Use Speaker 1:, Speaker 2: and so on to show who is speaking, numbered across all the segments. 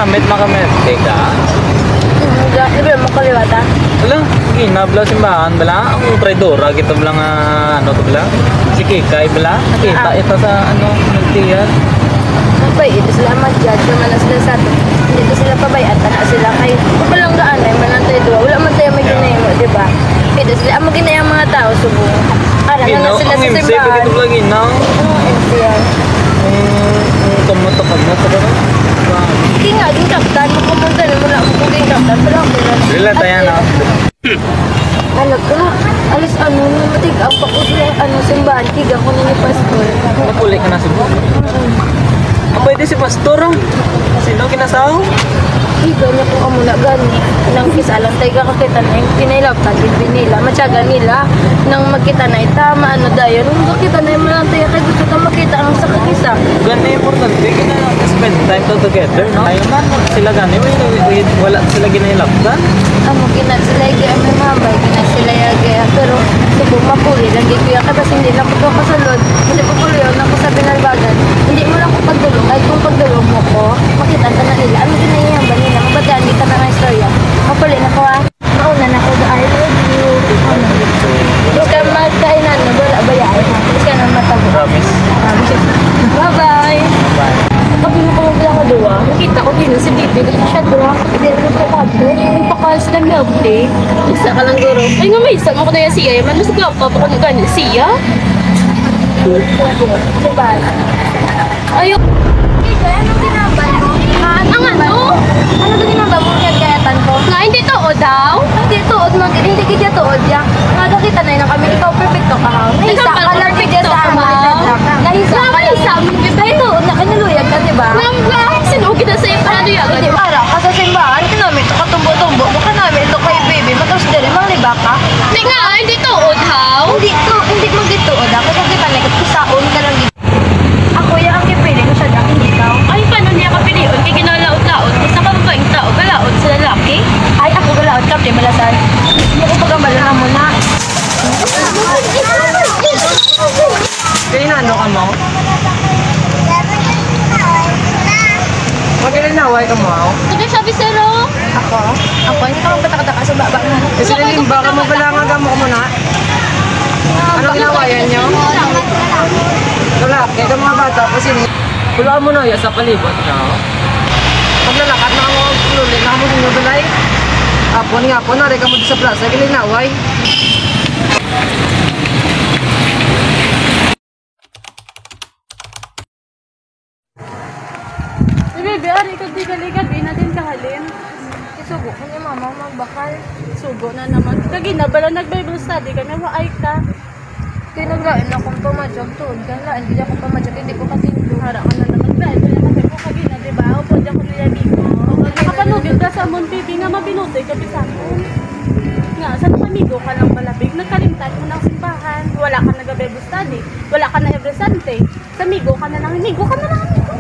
Speaker 1: namit makamit. Teka.
Speaker 2: Di ba mo kaliwata?
Speaker 1: Wala, ginabla simbahan bala. Ang traidora kita bala nga ano to bala. Si Kikay bala. Nakita ito sa ano nagtiyan.
Speaker 2: Mabay, ito sila mag-judge naman na sila sa atin. Hindi ito sila pabayatan na sila kayo. Kung palang gaan ay manantay doon. Wala man tayo maginayin mo, di ba? Ito sila ang maginayang mga tao subong. Ara na sila sa simbahan.
Speaker 1: Ang MC ito bala ginaw.
Speaker 2: MC yan.
Speaker 1: Kamuta na sa bala.
Speaker 2: Hindi nga, yung kaptan, makamunta na mula ako kung yung kaptan. Wala ako na.
Speaker 1: Wala tayo na.
Speaker 2: Alam ko, alis ano, namatig ang pakusla, ano, simbahan, tiga ko na ni Pastor.
Speaker 1: Napuli ka na siguro. Pwede si Pastor. Sino kinasaw?
Speaker 2: Tiga niya kung amula gani. Nang kisalang tayo kakakita na yung pinailaptan, nila, matyaga nila. Nang magkita na tama, ano dayo. Nung makita na yung mga tayo, kaya gusto ka makita ang sa kakisa.
Speaker 1: Gani importante, spend time together, no? Ayaw man, sila gani, wala sila ginahilaptan.
Speaker 2: Amo gina sila yung may mabay, gina sila yung pero subo mapuli, lagi ko yung kasi hindi lang ko kasalod, hindi ko puli yun, ako sa binalbagan, hindi mo lang ko pagdulong, kahit kung pagdulong mo ko, makita ka na nila, ano ginayang ba nila, mabadaan, di ka na ng istorya, mapuli na ko mauna na ko sa I love you, hindi ka magkainan na, wala bayaan, hindi ka na matago.
Speaker 1: Promise.
Speaker 2: Bye-bye! Pag pinapamagla ko doon, nakita ko din si Bibi, kasi siya doon, hindi na nagpapado, yung pakalas ng gabli. Isa ka lang guro. Ay nga may isa mo ko na yung siya, yung manos gapa pa ko na ganyan siya. Diba? Ayaw. Kaya anong ginambal mo? Ang ano? Ano ba ginambal mo yung kayatan ko? Nga, hindi tuod daw? Hindi tuod, hindi kita tuod yan. Magkakita na yun kami, ikaw perfecto ka ha. Nahisa ka lang bigya sa amin. Nahisa ka lang sa amin. Dahil tuod na kaniluyag ka, diba? Sinugi na sa'yo para yan. Hindi, para ka sa simbahan, ka namin ito katumbo-tumbo. Baka namin ito kay baby, matapos din, mangliba ka. Hindi nga, hindi tuod ha? Hindi mo gituod ha. Kasi kita na, kisaon ka lang dito. Ako yung ang kipili ko siya dahil hindi ka. Ay, paano niya kapilion? Kaya ginalaot-laot. Basta ka babaeng tao, galaot sa lalaki. Ay, ako galaot ka, malasan. Hindi ko pagamala na muna.
Speaker 1: Kaya na ano ka mo? Magalinaway ka mo ako?
Speaker 2: Sige, sabi siro. Ako? Hindi ka magpatakataka sa baba mo.
Speaker 1: Eh, sinilimba ka mo pala nga gamo ka muna? Anong ginawayan niyo? Lalaki ka mga bata pa sini. Pula mo na sa palibot na. Maglalakat na ako lulit na mo sa balay. Apon nga po na rin ka mo sa plaza. Gilinaway.
Speaker 2: Bebe, ari ka di kaligad, di natin kahalin. Isugo ko ni mama magbakal. Sugo na naman. Kagina, bala nag-Bible study ka, nawaay ka. Kaya naglain akong pamadyag doon. Kaya lain, hindi ako pamadyag, hindi ko katinggo. Hara ka na naman. Bible na kasi ko kagina, diba? O po, diyan ko nilaligo. Nakapanugin ka sa Mon TV nga mabinutoy ka pisakon. Nga, sa amigo ka lang malabig. Nagkalimtan mo ng simbahan. Wala ka nag-Bible study. Wala ka na every Sunday. Sa amigo ka na lang. Amigo ka na lang, amigo.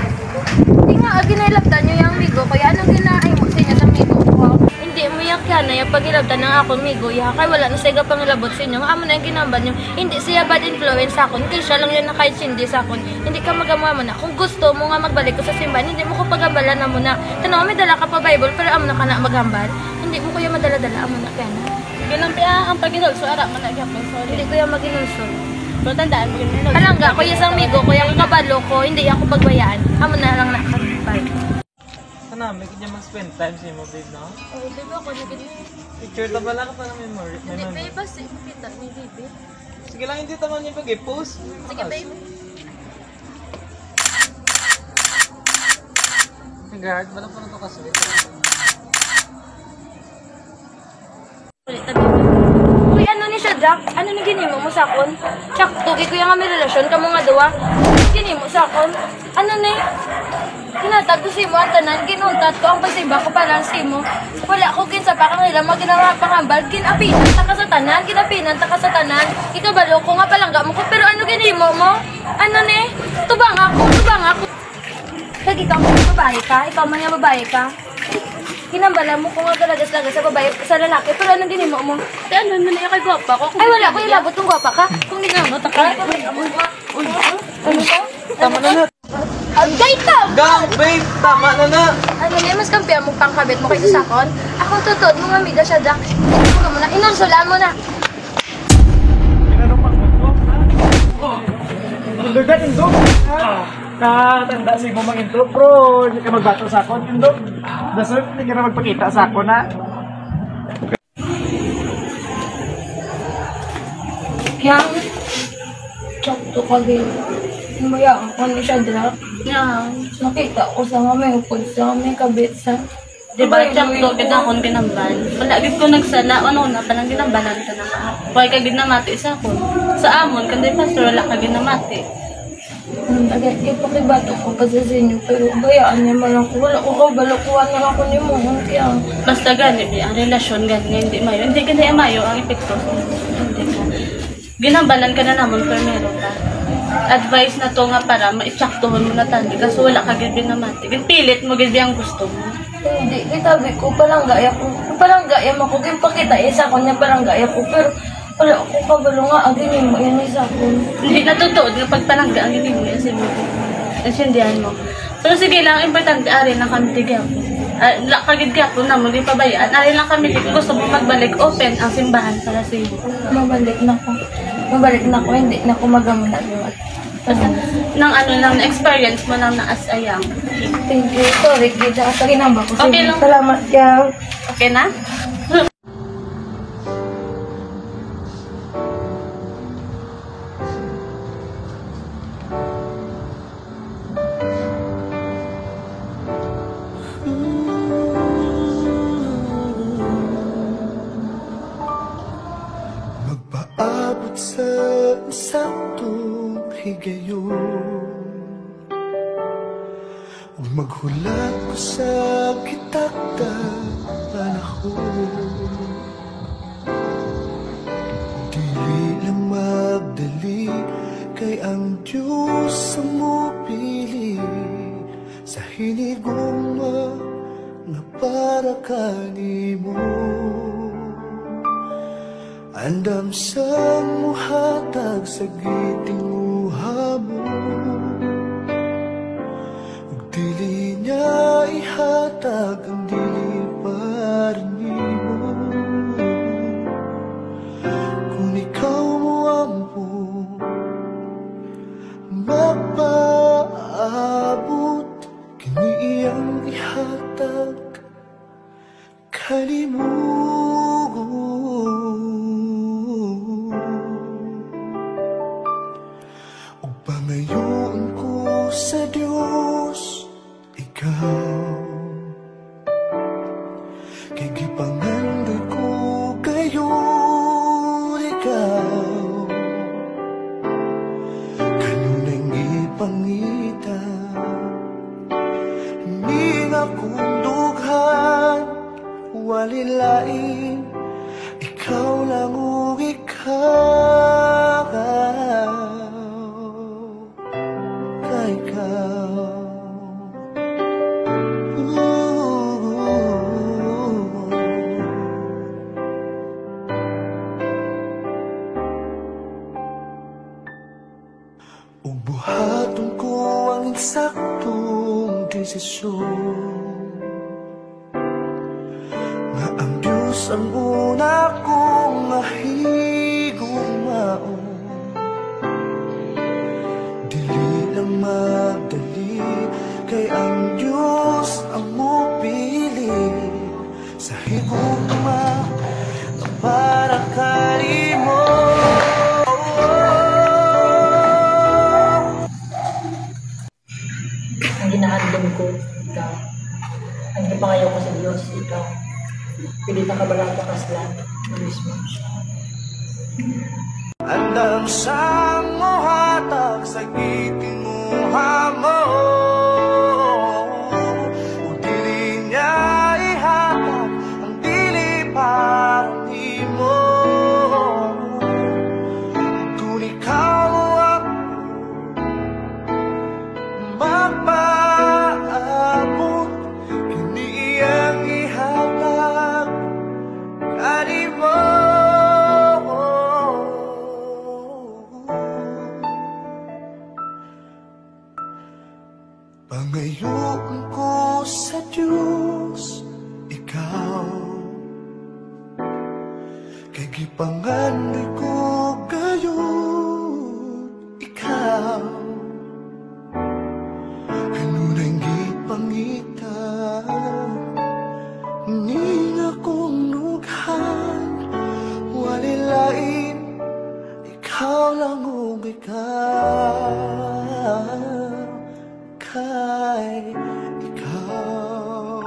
Speaker 2: Hindi nga, ginilabtan nyo yung amigo. Kaya anong ginaay mo sa inyo sa amigo ko? Hindi mo yung kaya na yung pagilabtan ng akong amigo. Kaya wala na siya pangilabot sa inyo. Nga amo na yung ginamban nyo. Hindi siya bad influence sa akin. Kaya siya lang yun na kahit hindi sa akin. Hindi ka magawa mo na. Kung gusto mo nga magbalik ko sa simbahan, hindi mo ko pagambalan na muna. Tanaw, may dala ka pa Bible, pero amo na ka na maghambal. Hindi mo ko yung madala-dala. Amo na kaya na. Ganun pa ang pag-inulso. Ara, managapon. Hindi ko yung mag-inulso. Pero tandaan mo yun. Alam nga, kuya sa amigo, kuya kabalo ko, hindi ako pagbayaan. Amo na lang nakakabal.
Speaker 1: Sana, may kanya mag-spend time sa mo, babe, no?
Speaker 2: Oh, di ba ako naging
Speaker 1: Picture na bala ka pa ng memory.
Speaker 2: hindi, babe, basta makita ni baby.
Speaker 1: Sige lang, hindi taman niya pag-i-post.
Speaker 2: Sige, babe.
Speaker 1: Guard, wala pa na ito kaswit.
Speaker 2: Uy, ano ni siya, Jack? Ano ni ginimo mo sa akon? Chak, tugi ko yung nga may relasyon ka mga duwa. Ginimo sa akon? Ano ni? Kinatag ko si mo ang tanan, ginuntat ko ang pasiba ko palang si mo. Wala ko kinsa pa kang ilang maginawa pangambal, ginapinan ta ka sa tanan, ginapinan ta ka sa tanan. Ikabalo ko nga palangga mo ko, pero ano ginimo mo? Ano ni? Tubang ako. Lagi ka mo babae ka, ikaw man yung babae ka. Kinambala mo ko nga talagas-lagas sa babae, sa lalaki, pero anong ginimo mo? Ano na kay gwapa ko? Ay wala ko ilabot ng gwapa ka. Kung ginamot ka. Ano ka?
Speaker 1: Tama na na.
Speaker 2: Agay ka!
Speaker 1: Gang, babe, tama na na.
Speaker 2: Ano na mas kampiyan mo pang kabit mo kaysa sakon? Ako tutod mo amiga siya, Jack. Ano mo na, inonsulan mo na.
Speaker 3: Lugar indog. Katanda si mo mag-intro, bro. Hindi ka magbato sa akon, indog. Dasod, hindi ka na magpakita sa akon, ha?
Speaker 2: Yang, sakto ka din. Umayaan ko ni siya, Jack. Yang, nakita ko sa may upod sa may kabit sa...
Speaker 4: Diba, tsakto, kita akong ginamban. Palagit ko nagsala, ano na, palang ginambanan ka na nga. Huwag ka ginamati sa akon. Sa amon, kanday pastor, wala ka ginamati.
Speaker 2: Agad, ipakibato ko pa sa inyo, pero bayaan niya man ako. Wala ko kabalakuhan na ako ni mo. Kaya,
Speaker 4: Basta ganit, ang relasyon ganyan, hindi mayo. Hindi ka na mayo, ang epekto. Hindi ka. Ginambanan ka na naman, pero meron ka. Advice na to nga para maitsaktuhon mo na tandi, kasi wala ka gid binamati. Pilit mo gid ang gusto mo.
Speaker 2: hindi, kitabi ko, parang gaya ko. Parang gaya mo ko, pakita isa ko niya, parang gaya ko. Pero, wala ako kabalo nga, agin mo, yan isa ko.
Speaker 4: Hindi natutuod nga pagpalangga ang hindi mo yan si mo. Nasindihan mo. Pero sige lang, importante, ari lang kami tigyan. Kagid ka po na, hindi pabayaan. Ari lang kami, gusto mo magbalik, open ang simbahan para sa iyo.
Speaker 2: Mabalik na ko. Mabalik na ko, hindi na ko magamit.
Speaker 4: Basta, nang ano lang, na-experience mo lang na as a young.
Speaker 2: Thank you. Sorry, kita sa ginamba ko.
Speaker 4: Okay lang.
Speaker 2: Salamat, Yang.
Speaker 4: Okay na?
Speaker 5: Magpaabot sa saktong higayon, ug maghulat ko sa kitakdang panahon. Dili lang magdali, kay ang Diyos ang mupili sa hinigugma nga para kanimo. Andam sa muhatag sa gitinguha mo, ug dili niya ihatag ang dili para nimo. Kung ikaw mo ampo magpaabot, kini iyang ihatag kanimo. Pangayoon ko sa Diyos, ikaw, kay gipangandoy ko kayo, ikaw, kanunay ipangita, hindi nga kong dughan, walilain, ikaw lang o ikaw. Ug buhaton ko ang eksaktong desisyon, nga ang Diyos ang una kong mahigugmaon. Dili lang magdali, kay ang Diyos ang mupili sa higugma nga para kanimo.
Speaker 2: Ang ginahandong ko, ikaw. Ang gipangayaw ko sa Diyos, ikaw. Pilit na kabalang pakaslan, mismo.
Speaker 5: Andam sa muhatag sa gitinguha mo, ug dili niya ihatag ang dili para nimo. Kung ikaw ang magpaabot, kini iyang ihatag kanimo. Pangayoon ko sa Diyos, ikaw kay gipangandoy ko gayon, ikaw kanunay gipangita ni akong nughan, walilain ikaw lang ug ikaw kay ikaw.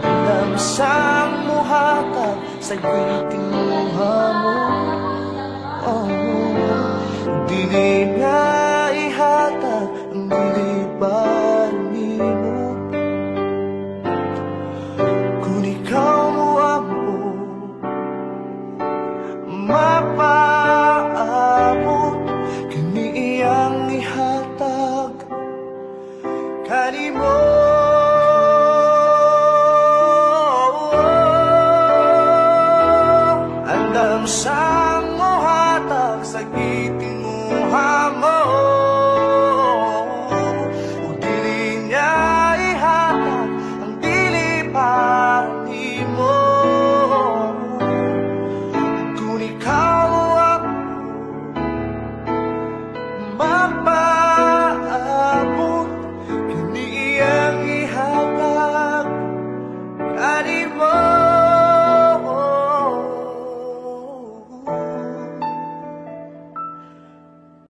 Speaker 5: Lamsang muhatag sa giting hamon, oh, dili na ihatag ang dilibar nimo. Kung ikaw mo ako mapaabot, kini iyang ihatag kanimo. Andam sang mohatag sa